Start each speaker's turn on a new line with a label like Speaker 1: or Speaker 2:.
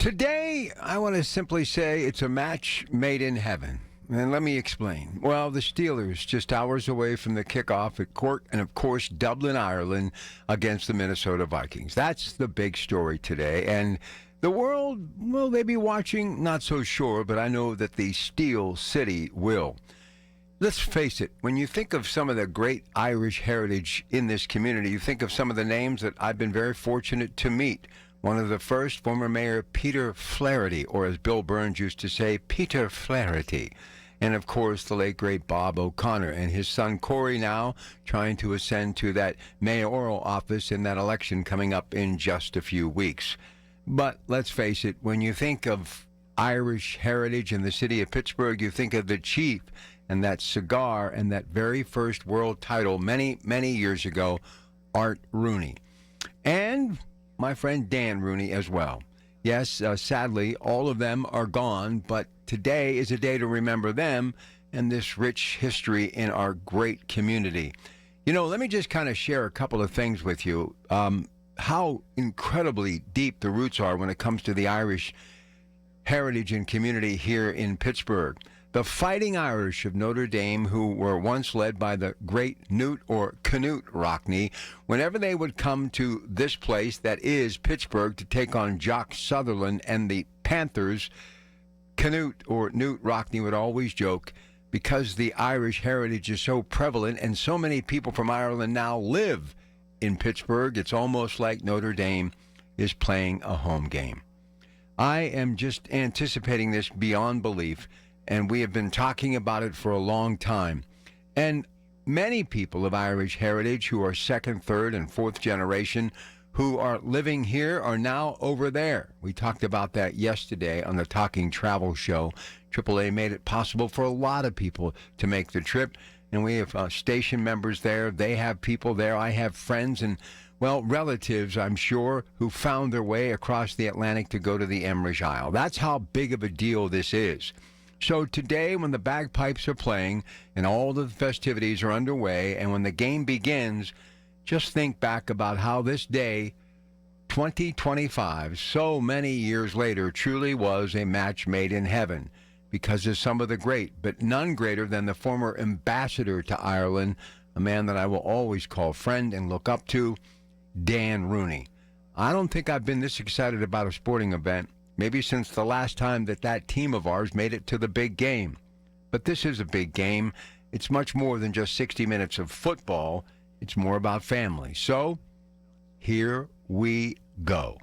Speaker 1: Today, I want to simply say it's a match made in heaven. And let me explain. Well, the Steelers just hours away from the kickoff at Cork and, of course, Dublin, Ireland against the Minnesota Vikings. That's the big story today. And the world, will they be watching? Not so sure, but I know that the Steel City will. Let's face it, when you think of some of the great Irish heritage in this community, you think of some of the names that I've been very fortunate to meet. One of the first, former Mayor Peter Flaherty, or as Bill Burns used to say, Peter Flaherty. And, of course, the late, great Bob O'Connor and his son Corey now trying to ascend to that mayoral office in that election coming up in just a few weeks. But let's face it, when you think of Irish heritage in the city of Pittsburgh, you think of the chief and that cigar and that very first world title many, many years ago, Art Rooney. And my friend Dan Rooney as well. Yes, sadly, all of them are gone, but today is a day to remember them and this rich history in our great community. You know, let me just kind of share a couple of things with you. How incredibly deep the roots are when it comes to the Irish heritage and community here in Pittsburgh. The Fighting Irish of Notre Dame, who were once led by the great Knute or Knute Rockne, whenever they would come to this place that is Pittsburgh to take on Jock Sutherland and the Panthers, Knute or Knute Rockne would always joke, because the Irish heritage is so prevalent and so many people from Ireland now live in Pittsburgh, it's almost like Notre Dame is playing a home game. I am just anticipating this beyond belief, and we have been talking about it for a long time. And many people of Irish heritage who are second, third, and fourth generation who are living here are now over there. We talked about that yesterday on the Talking Travel Show. AAA made it possible for a lot of people to make the trip, and we have station members there. They have people there. I have friends and, well, relatives, I'm sure, who found their way across the Atlantic to go to the Emrich Isle. That's how big of a deal this is. So today, when the bagpipes are playing and all the festivities are underway, and when the game begins, just think back about how this day, 2025, so many years later, truly was a match made in heaven because of some of the great, but none greater than the former ambassador to Ireland, a man that I will always call friend and look up to, Dan Rooney. I don't think I've been this excited about a sporting event maybe since the last time that team of ours made it to the big game. But this is a big game. It's much more than just 60 minutes of football. It's more about family. So, here we go.